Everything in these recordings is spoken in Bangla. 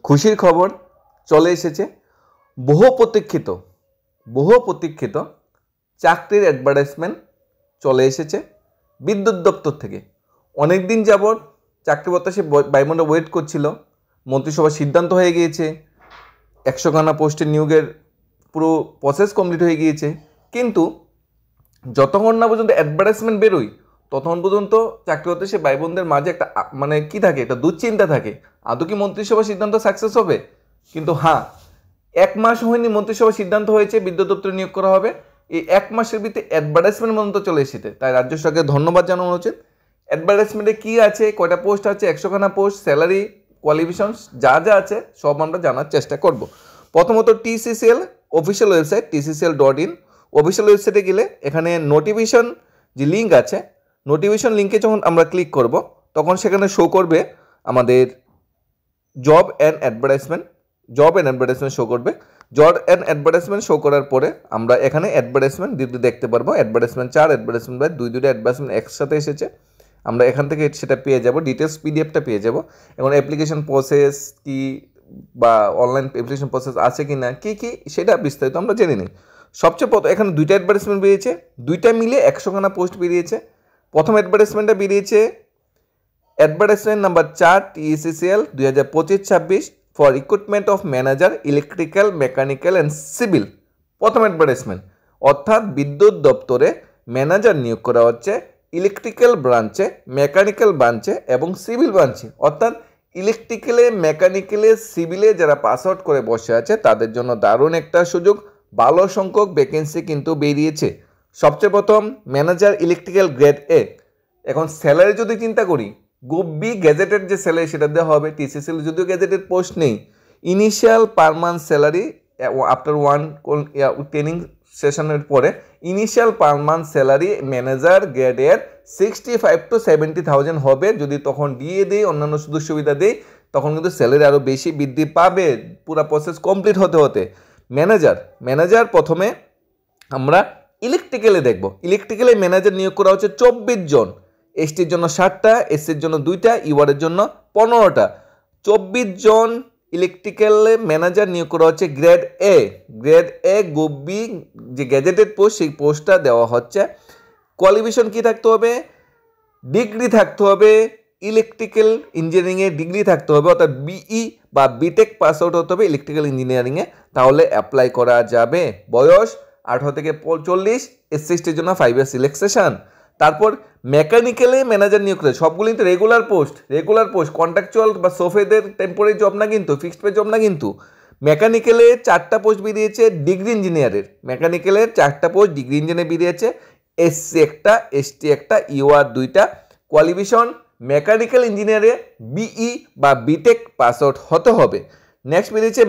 খুশির খবর চলে এসেছে। বহু প্রতীক্ষিত চাকরির অ্যাডভার্টাইজমেন্ট চলে এসেছে বিদ্যুৎ দপ্তর থেকে। অনেক দিন যাবৎ চাকরি প্রত্যাশী ভাই বোনরা ওয়েট করছিল। মন্ত্রিসভার সিদ্ধান্ত হয়ে গিয়েছে, 100খানা পোস্টের নিয়োগের পুরো প্রসেস কমপ্লিট হয়ে গিয়েছে, কিন্তু যতক্ষণ না পর্যন্ত অ্যাডভার্টাইজমেন্ট বেরোয় ততক্ষণ পর্যন্ত চাকরি প্রত্যাশী ভাই বোনদের মাঝে একটা কি থাকে, একটা দুশ্চিন্তা থাকে, আদৌ কি মন্ত্রিসভার সিদ্ধান্ত সাকসেস হবে। কিন্তু হ্যাঁ, 1 মাস হয়নি মন্ত্রিসভার সিদ্ধান্ত হয়েছে বিদ্যুৎ দপ্তরে নিয়োগ করা হবে। এই 1 মাসের ভিতরে অ্যাডভার্টাইজমেন্ট পর্যন্ত চলে এসেছে, তাই রাজ্য সরকারকে ধন্যবাদ জানানো উচিত। অ্যাডভার্টাইজমেন্টে কী আছে, কয়টা পোস্ট আছে, 100খানা পোস্ট, স্যালারি, কোয়ালিফিকেশন যা আছে সব আমরা জানার চেষ্টা করব। প্রথমত TCCL official website tccl.in official ওয়েবসাইটে গেলে এখানে নোটিফিকেশন যে লিঙ্ক আছে, নোটিফিকেশন লিঙ্কে যখন আমরা ক্লিক করব তখন সেখানে শো করবে আমাদের জব অ্যান্ড অ্যাডভার্টাইজমেন্ট শো করবে। জব অ্যান্ড অ্যাডভার্টাইজমেন্ট শো করার পরে আমরা এখানে অ্যাডভার্টাইজমেন্ট দেখতে পারবো। অ্যাডভার্টাইজমেন্ট 4, অ্যাডভার্টাইজমেন্ট 5, দুইটা অ্যাডভার্টাইজমেন্ট একসাথে এসেছে। আমরা এখান থেকে সেটা পেয়ে যাব, ডিটেলস পিডিএফটা পেয়ে যাব। এবং অ্যাপ্লিকেশন প্রসেস কি বা অনলাইন অ্যাপ্লিকেশন প্রসেস আছে কি না, কী সেটা বিস্তারিত আমরা জেনে নিই। সবচেয়ে প্রথম এখানে দুইটা অ্যাডভার্টাইজমেন্ট বেরিয়েছে, দুইটা মিলে 100খানা পোস্ট বেরিয়েছে। প্রথম অ্যাডভার্টাইজমেন্টটা বেরিয়েছে advertisement number 4 TCCL 2025-26 for recruitment of manager electrical, mechanical and civil. প্রথম অ্যাডভার্টাইজমেন্ট, অর্থাৎ বিদ্যুৎ দপ্তরে ম্যানেজার নিয়োগ করা হচ্ছে ইলেকট্রিক্যাল ব্রাঞ্চে, মেকানিক্যাল ব্রাঞ্চে এবং সিভিল ব্রাঞ্চে। অর্থাৎ ইলেকট্রিক্যালে, মেকানিক্যালে, সিভিলে যারা পাস আউট করে বসে আছে তাদের জন্য দারুণ একটা সুযোগ। ভালো সংখ্যক ভ্যাকেন্সি কিন্তু বেরিয়েছে। সবচেয়ে প্রথম ম্যানেজার ইলেকট্রিক্যাল গ্রেড A। এখন স্যালারি যদি চিন্তা করি, গ্রুপ বি গ্যাজেটেড যে স্যালারি সেটা দেওয়া হবে। TCCL যদিও গ্যাজেটেড পোস্ট নেই, initial per month salary after 1 training সেশনের পরে initial per month salary manager গ্রেডের 65 to 70,000 হবে। যদি তখন দিয়ে দেয়, অন্যান্য সুযোগ সুবিধা দেয়, তখন কিন্তু স্যালারি আরও বেশি বৃদ্ধি পাবে পুরো প্রসেস কমপ্লিট হতে। ম্যানেজার প্রথমে আমরা ইলেকট্রিক্যালে দেখব। ইলেকট্রিক্যালে ম্যানেজার নিয়োগ করা হচ্ছে 24 জন, STর জন্য 60টা, SCর জন্য 2টা, URের জন্য 15টা। 24 জন ইলেকট্রিক্যালে ম্যানেজার নিয়োগ করা হচ্ছে গ্রেড A। গ্রুপ বি যে গ্যাজেটেড পোস্ট, সেই পোস্টটা দেওয়া হচ্ছে। কোয়ালিফিকেশন কী থাকতে হবে? ডিগ্রি থাকতে হবে, ইলেকট্রিক্যাল ইঞ্জিনিয়ারিংয়ে ডিগ্রি থাকতে হবে, অর্থাৎ BE বা BTech পাস আউট হতে হবে ইলেকট্রিক্যাল ইঞ্জিনিয়ারিংয়ে, তাহলে অ্যাপ্লাই করা যাবে। বয়স 18 থেকে 40, SC/STর জন্য 5 ইয়ার সিলেকশন। তারপর মেকানিক্যালে ম্যানেজার নিয়োগ করে, সবগুলি কিন্তু রেগুলার পোস্ট, কন্ট্রাকচুয়াল বা সোফেদের টেম্পোরারি জব না, কিন্তু ফিক্সড পে জব না। কিন্তু মেকানিক্যালে 4টা পোস্ট বেরিয়েছে ডিগ্রি ইঞ্জিনিয়ারের, মেকানিক্যালের 4টা পোস্ট ডিগ্রি ইঞ্জিনিয়ার বেরিয়েছে। SC একটা, ST একটা, UR 2টা। কোয়ালিফিকেশন মেকানিক্যাল ইঞ্জিনিয়ারে BE বা BTech পাস আউট হতে হবে। নেক্সট বেরিয়েছে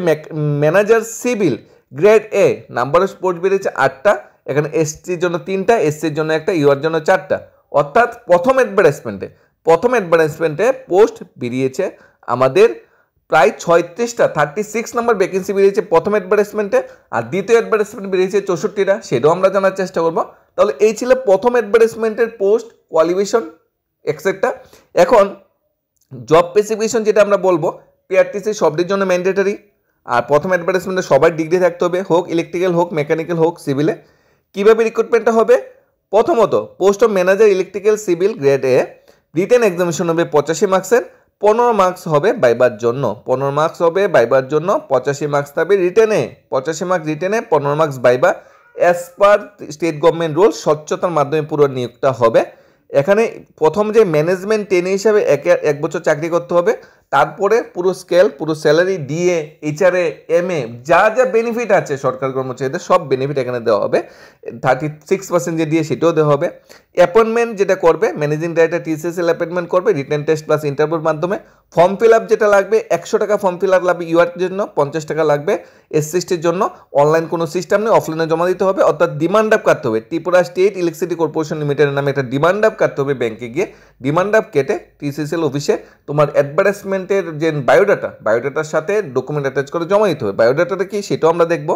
manager civil grade A, number of post বেরিয়েছে 8টা। এখানে STর জন্য 3টা, SCর জন্য 1টা, UR জন্য 4টা। অর্থাৎ প্রথম অ্যাডভার্টাইজমেন্টে পোস্ট বেরিয়েছে আমাদের প্রায় 36টা, 36 নম্বর ভ্যাকেন্সি বেরিয়েছে প্রথম অ্যাডভার্টাইজমেন্টে। আর দ্বিতীয় অ্যাডভার্টাইজমেন্ট বেরিয়েছে 64টা, সেটাও আমরা জানার চেষ্টা করব। তাহলে এই ছিল প্রথম অ্যাডভার্টাইজমেন্টের পোস্ট, কোয়ালিফিকেশন এক্সেট্রা। এখন জব স্পেসিফিকেশন যেটা আমরা বলবো, PRTC সবটির জন্য ম্যান্ডেটরি। আর প্রথম অ্যাডভার্টাইজমেন্টে সবাই ডিগ্রি থাকতে হবে, হোক ইলেকট্রিক্যাল, হোক মেকানিক্যাল, হোক সিভিলে। কীভাবে রিক্রুটমেন্টটা হবে? প্রথমত post of manager electrical civil grade A, written examination হবে 85 মার্কসের, 15 মার্কস হবে বাইবার জন্য, 85 মার্কস থাকবে রিটেনে, 85 মার্কস রিটেনে, 15 marks viva. As per state government rule স্বচ্ছতার মাধ্যমে পুরো নিয়োগটা হবে। এখানে প্রথম যে ম্যানেজমেন্ট ট্রেনি হিসাবে 1 বছর চাকরি করতে হবে, তারপরে পুরো স্কেল, পুরো স্যালারি, DA, HRA, MA যা বেনিফিট আছে সরকার কর্মচারীদের সব বেনিফিট এখানে দেওয়া হবে। 36% যে DA সেটাও দেওয়া হবে। অ্যাপয়েন্টমেন্ট যেটা করবে ম্যানেজিং ডাইরেক্টর TCCL অ্যাপয়েন্টমেন্ট করবে রিটেন টেস্ট প্লাস ইন্টারভিউর মাধ্যমে। ফর্ম ফিল আপ যেটা লাগবে 100 টাকা ফর্ম ফিল আপ লাগবে, UR জন্য 50 টাকা লাগবে, SC/STর জন্য অনলাইন কোনো সিস্টেম নেই, অফলাইনে জমা দিতে হবে। অর্থাৎ ডিমান্ড ড্রাফট কাটতে হবে, ত্রিপুরা স্টেট ইলেকট্রিসিটি কর্পোরেশন লিমিটেডের নামে একটা ডিমান্ড ড্রাফট কাটতে হবে ব্যাংকে গিয়ে। ডিমান্ড ড্রাফট কেটে TCCL অফিসে তোমার অ্যাডভার্টাইজমেন্টের যে বায়োডাটার সাথে ডকুমেন্ট অ্যাটাচ করে জমা দিতে হবে। বায়োডাটাটা কি সেটাও আমরা দেখব।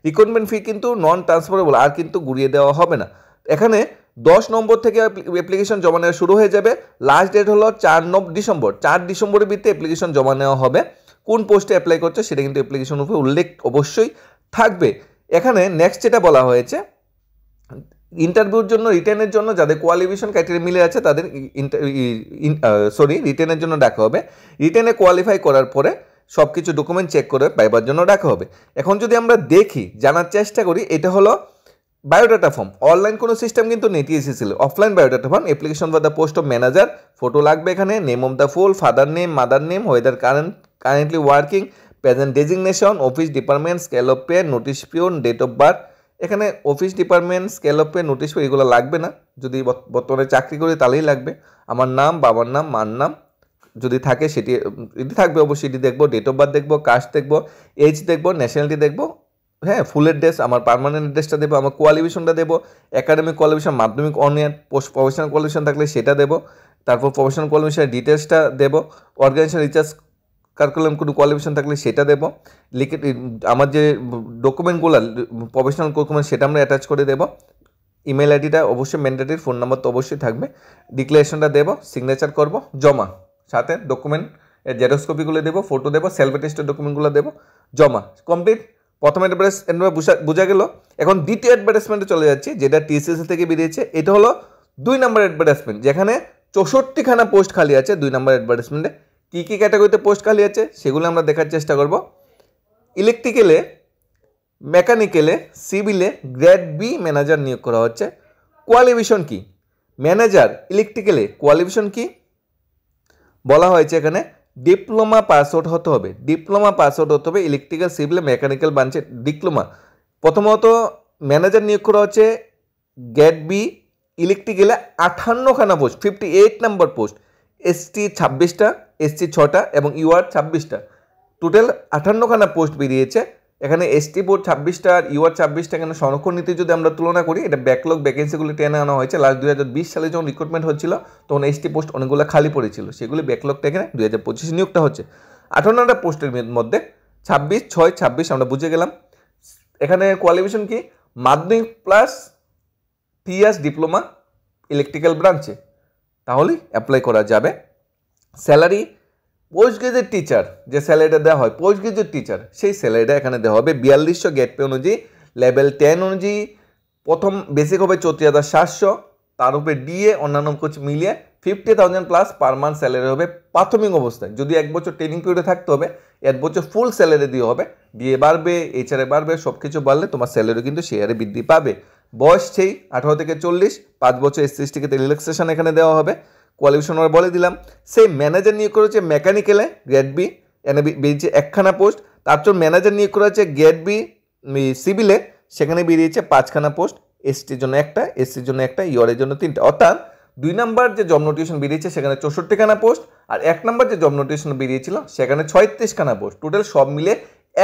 রিক্রুটমেন্ট ফি কিন্তু নন ট্রান্সফারেবল, আর কিন্তু ঘুরিয়ে দেওয়া হবে না। এখানে 10 নম্বর থেকে অ্যাপ্লিকেশন জমা নেওয়া শুরু হয়ে যাবে। লাস্ট ডেট হলো 4 ডিসেম্বর। 4 ডিসেম্বরের ভিতরে অ্যাপ্লিকেশন জমা নেওয়া হবে। কোন পোস্টে অ্যাপ্লাই করছো সেটা কিন্তু অ্যাপ্লিকেশন উপরে উল্লেখ অবশ্যই থাকবে। এখানে নেক্সট যেটা বলা হয়েছে, ইন্টারভিউর জন্য রিটেনের জন্য যাদের কোয়ালিফিকেশন ক্রাইটেরিয়া মিলে আছে তাদের রিটেনের জন্য ডাকা হবে। রিটেনে কোয়ালিফাই করার পরে সব কিছু ডকুমেন্ট চেক করে ভাইবার জন্য ডাকা হবে। এখন যদি আমরা দেখি, জানার চেষ্টা করি, এটা হলো বায়োডাটা ফর্ম। অনলাইন কোনো সিস্টেম কিন্তু নেই টিএসসি ছিল, offline biodata form. Application for the post of manager, photo লাগবে এখানে, name of the full, father name, mother name, whether currently working, present designation, office department, scale of pay, notice period, date of birth. এখানে office department, scale of pay, notice pay এগুলো লাগবে না, যদি বর্তমানে চাকরি করি তাহলেই লাগবে। আমার নাম, বাবার নাম, মার নাম যদি থাকে সেটি যদি থাকবে অবশ্যই এটি দেখবো। ডেট অফ বার্থ দেখবো, কাস্ট দেখবো, এজ দেখবো, ন্যাশনালিটি দেখবো, হ্যাঁ, ফুল অ্যাড্রেস, আমার পার্মানেন্ট অ্যাড্রেসটা দেবো, আমার কোয়ালিফিকেশনটা দেবো, একাডেমিক কোয়ালিফিকেশন মাধ্যমিক on year, post professional qualification থাকলে সেটা দেবো, তারপর প্রফেশনাল কোয়ালিফিকেশনের ডিটেলসটা দেবো, অর্গানাইজেশন রিসার্চ কারিকুলাম কোনো কোয়ালিফিকেশন থাকলে সেটা দেবো, লিখে আমার যে ডকুমেন্টগুলো প্রফেশনাল ডকুমেন্ট সেটা আমরা অ্যাটাচ করে দেবো, ইমেল আইডিটা অবশ্যই ম্যান্ডেটরি, ফোন নাম্বার তো অবশ্যই থাকবে, ডিক্লারেশনটা দেবো, সিগনেচার করবো, জমা, সাথে ডকুমেন্ট জেরক্স কপিগুলো দেবো, ফটো দেবো, সেলফ অ্যাটেস্টেড ডকুমেন্টগুলো দেবো, জমা, কমপ্লিট। প্রথম অ্যাডভার্টাইজমেন্ট বোঝা গেল। এখন দ্বিতীয় অ্যাডভার্টাইজমেন্টে চলে যাচ্ছি, যেটা টিএসসি থেকে বেরিয়েছে। এটা হলো 2 নম্বর অ্যাডভার্টাইজমেন্ট, যেখানে 64খানা পোস্ট খালি আছে 2 নম্বর অ্যাডভার্টাইজমেন্টে। কী কী ক্যাটাগরিতে পোস্ট খালি আছে সেগুলো আমরা দেখার চেষ্টা করব। ইলেকট্রিক্যালে, মেকানিক্যালে, সিভিলে গ্রেড বি ম্যানেজার নিয়োগ করা হচ্ছে। কোয়ালিফিকেশন কি? ম্যানেজার ইলেকট্রিক্যালে কোয়ালিফিকেশন কি বলা হয়েছে এখানে? ডিপ্লোমা পাস আউট হতে হবে, ডিপ্লোমা পাস আউট হতে হবে ইলেকট্রিক্যাল, সিভিল, মেকানিক্যাল ব্রাঞ্চে ডিপ্লোমা। প্রথমত ম্যানেজার নিয়োগ করা হচ্ছে গ্রেড বি ইলেকট্রিক্যালে 58খানা পোস্ট, 58 নম্বর পোস্ট। এসটি 26টা, এসসি 6টা এবং ইউআর 26টা, টোটাল 58খানা পোস্ট বেরিয়েছে। এখানে এসটি বোর্ড 26টা আর ইউআর 26টা। এখানে সংরক্ষণ নীতি যদি আমরা তুলনা করি, এটা ব্যাকলগ ভ্যাকেন্সিগুলি টেনে আনা হয়েছে। লাস্ট 2020 সালে যখন রিক্রুটমেন্ট হচ্ছিল তখন এসটি পোস্ট অনেকগুলো খালি পড়েছিল, সেগুলি ব্যাকলগটা এখানে 2025 নিয়োগটা হচ্ছে। 58টা পোস্টের মধ্যে 26/6/26 আমরা বুঝে গেলাম। এখানে কোয়ালিফিকেশন কি? মাধ্যমিক প্লাস 3 ইয়ার্স ডিপ্লোমা ইলেকট্রিক্যাল ব্রাঞ্চে, তাহলেই অ্যাপ্লাই করা যাবে। স্যালারি পোস্ট গ্রেজুয়েট টিচার যে স্যালারিটা দেওয়া হয়, পোস্ট গ্রেজুয়েট টিচার সেই স্যালারিটা এখানে দেওয়া হবে 4200 গেট পে অনুযায়ী। লেভেল 10 অনুযায়ী প্রথম বেসিক হবে 34,700, তার উপরে ডিএ অন্যান্য কিছু মিলিয়ে 50,000 প্লাস পার মান্থ স্যালারি হবে প্রাথমিক অবস্থায়। যদি 1 বছর ট্রেনিং পিরিয়ডে থাকতে হবে, 1 বছর ফুল স্যালারি দিয়ে হবে। ডিএ বাড়বে, এইচআরএ বাড়বে, সব কিছু বাড়লে তোমার স্যালারি কিন্তু শেয়ারে বৃদ্ধি পাবে। বয়স সেই 18 থেকে 40, 5 বছর এসসি থেকে রিল্যাক্সেশন এখানে দেওয়া হবে। কোয়ালিফিকেশন আমরা বলে দিলাম। সেই ম্যানেজার নিয়োগ করেছে মেকানিক্যালে গ্রেড বি, এনে বেরিয়েছে 1খানা পোস্ট। তারপর ম্যানেজার নিয়োগ করেছে গ্রেড বি সিভিলে, সেখানে বেরিয়েছে 5খানা পোস্ট। এসটির জন্য 1টা, এসসির জন্য 1টা, ইউআরের জন্য 3টা। অর্থাৎ 2 নম্বর যে জব নোটিফিকেশন বেরিয়েছে সেখানে 64খানা পোস্ট, আর 1 নম্বর যে জব নোটিফিকেশন বেরিয়েছিল সেখানে 36খানা পোস্ট। টোটাল সব মিলে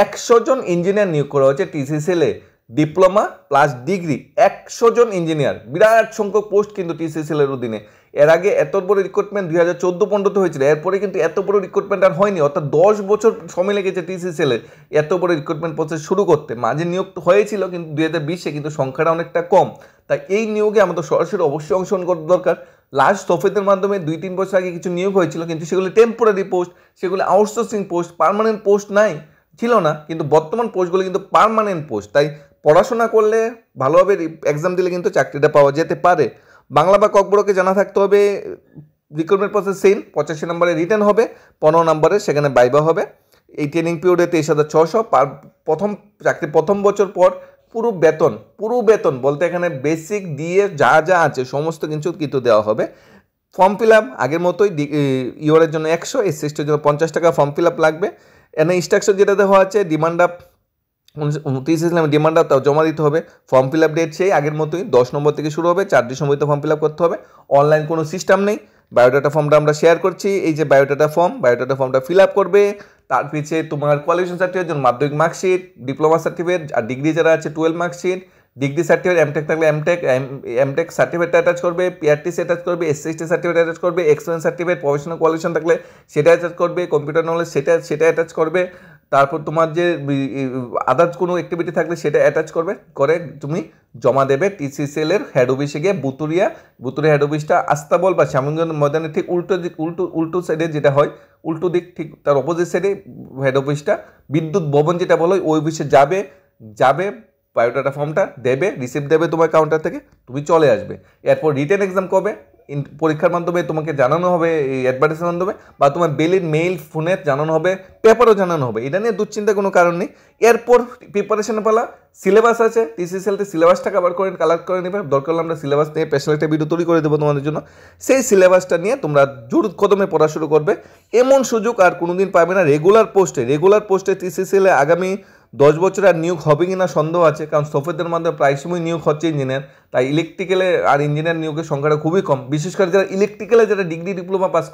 100 জন ইঞ্জিনিয়ার নিয়োগ করা হয়েছে টিসিসিএলে, ডিপ্লোমা প্লাস ডিগ্রি। 100 জন ইঞ্জিনিয়ার, বিরাট সংখ্যক পোস্ট কিন্তু টিসিসিএলের অধীনে। এর আগে এত বড় রিক্রুটমেন্ট 2014-15 হয়েছিল, এরপরে কিন্তু এত বড় রিক্রুটমেন্ট আর হয়নি। অর্থাৎ 10 বছর সময় লেগেছে টিসিসিএলের এত বড় রিক্রুটমেন্ট প্রসেস শুরু করতে। মাঝে নিয়োগ হয়েছিল কিন্তু 2020-এ, কিন্তু সংখ্যাটা অনেকটা কম। তাই এই নিয়োগে আমাদের সরাসরি অবশ্যই অংশগ্রহণ করা দরকার। লাস্ট তফিদের মাধ্যমে 2-3 বছর আগে কিছু নিয়োগ হয়েছিল, কিন্তু সেগুলো টেম্পোরারি পোস্ট, সেগুলো আউটসোর্সিং পোস্ট, পার্মানেন্ট পোস্ট ছিল না। কিন্তু বর্তমান পোস্টগুলো কিন্তু পার্মানেন্ট পোস্ট। তাই পড়াশোনা করলে ভালোভাবে এক্সাম দিলে কিন্তু চাকরিটা পাওয়া যেতে পারে। বাংলা বা ককবরকে জানা থাকতে হবে। রিক্রুটমেন্ট প্রসেস সেম, 85 নম্বরে রিটার্ন হবে, 15 নম্বরে সেখানে বাইবা হবে। এই ট্রেনিং পিরিয়ডে 23,600 প্রথম চাকরি প্রথম বছর পর পুরো বেতন বলতে এখানে বেসিক দিয়ে যা যা আছে সমস্ত কিছু কিন্তু দেওয়া হবে। ফর্ম ফিল আপ আগের মতোই, ইউআরের জন্য 100, এসসির জন্য 50 টাকা ফর্ম ফিল আপ লাগবে। এখানে ইনস্ট্রাকশন যেটা দেওয়া আছে, ডিমান্ড আপ 29 ইসলামে ডিমান্ড আপ তাও জমা দিতে হবে। ফর্ম ফিল আপ ডেট সেই আগের মতোই 10 নম্বর থেকে শুরু হবে, 4 ডিসেম্বর ফর্ম ফিল আপ করতে হবে। অনলাইন কোনো সিস্টেম নেই। বায়োডাটা ফর্মটা আমরা শেয়ার করছি, এই যে বায়োডাটা ফর্মটা ফিল আপ করবে। তার পিছে তোমার কোয়ালিফিকেশন সার্টিফিকেট, যেমন মাধ্যমিক মার্কশিট, ডিপ্লোমা সার্টিফিকেট, আর ডিগ্রি যারা আছে 12 মার্কশিট, ডিগ্রি সার্টিফিকেট, এমটেক থাকলে এমটেক সার্টিফিকেটটা অ্যাটাচ করবে, পিআরটিসি অ্যাটাচ করবে, এসসিএসটি সার্টিফিকেট অ্যাটাচ করবে, এক্সপিরিয়েন্স সার্টিফিকেট, প্রফেশনাল কোয়ালিফিকেশন থাকলে সেটা অ্যাটাচ করবে, কম্পিউটার নলেজ সেটা অ্যাটাচ করবে, তারপর তোমার যে আদার্স কোনো অ্যাক্টিভিটি থাকলে সেটা অ্যাটাচ করে তুমি জমা দেবে TCCL এর হেড অফিসে গিয়ে। বুতুরিয়া হেড অফিসটা আস্তাবল বা শ্যামগঞ্জ ময়দানের ঠিক উল্টো সাইডে যেটা হয়, উল্টো দিক ঠিক তার অপোজিট সাইডে হেড অফিসটা। বিদ্যুৎ ভবন যেটা বলো ওই অফিসে যাবে বায়োডাটা ফর্মটা দেবে, রিসিপ্ট দেবে তোমার কাউন্টার থেকে, তুমি চলে আসবে। এরপর রিটেন এক্সাম কবে, পরীক্ষার মাধ্যমে তোমাকে জানানো হবে, এই অ্যাডভার্টাইজের মাধ্যমে, বা তোমার মেইল ফোনে জানানো হবে, পেপারও জানানো হবে। এটা নিয়ে দুশ্চিন্তার কোনো কারণ নেই। এরপর প্রিপারেশনের পালা। সিলেবাস আছে, TCCLতে সিলেবাসটা কালেক্ট করে নেবে। দরকার হলে আমরা সিলেবাস নিয়ে স্পেশাল একটা ভিডিও তৈরি করে দেবো তোমাদের জন্য। সেই সিলেবাসটা নিয়ে তোমরা জোর কদমে পড়া শুরু করবে। এমন সুযোগ আর কোনোদিন পাবে না। রেগুলার পোস্টে TCCL আগামী 10 বছর আর নিয়োগ হবে কি না সন্দেহ আছে, কারণ সফটওয়্যারের মাধ্যমে প্রায় সময় নিয়োগ হচ্ছে ইঞ্জিনিয়ার। তাই ইলেকট্রিক্যালে আর ইঞ্জিনিয়ার নিয়োগের সংখ্যাটা খুবই কম। বিশেষ করে যারা ইলেকট্রিক্যালে যারা ডিগ্রি ডিপ্লোমা পাস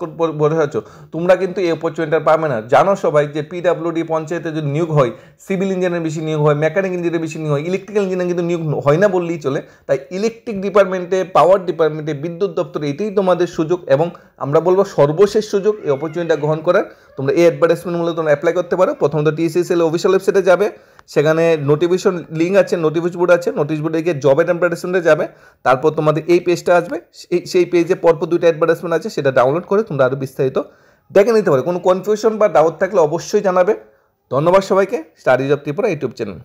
করে আছো, তোমরা কিন্তু এই অপরচুনিটি পাবে না। জানো সবাই যে PWD পঞ্চায়েতে যদি নিয়োগ হয়, সিভিল ইঞ্জিনিয়ার বেশি নিয়োগ হয়, মেকানিক ইঞ্জিনিয়ার বেশি নিয়োগ হয়, ইলেকট্রিক্যাল ইঞ্জিনিয়ার কিন্তু নিয়োগ হয় না বললেই চলে। তাই ইলেকট্রিক ডিপার্টমেন্টে, পাওয়ার ডিপার্টমেন্টে, বিদ্যুৎ দপ্তরে এটাই তোমাদের সুযোগ, এবং আমরা বলবো সর্বশেষ সুযোগ এই অপরচুনিটিটা গ্রহণ করার। তোমরা এই অ্যাডভার্টাইজমেন্ট মূলত তোমরা অ্যাপ্লাই করতে পারো। প্রথমত TCCL অফিসিয়াল ওয়েবসাইটে যাবে, সেখানে নোটিফিকেশন লিঙ্ক আছে, নোটিশ বোর্ড আছে, নোটিশ বোর্ডে গিয়ে জবের অ্যাডভার্টাইজমেন্টে যাবে। তারপর তোমাদের এই পেজটা আসবে, সেই পেজে পরপর 2টা অ্যাডভার্টাইজমেন্ট আছে, সেটা ডাউনলোড করে তোমরা আরও বিস্তারিত দেখে নিতে পারো। কোনো কনফিউশন বা ডাউট থাকলে অবশ্যই জানাবে। ধন্যবাদ সবাইকে। Study job Tripura YouTube channel.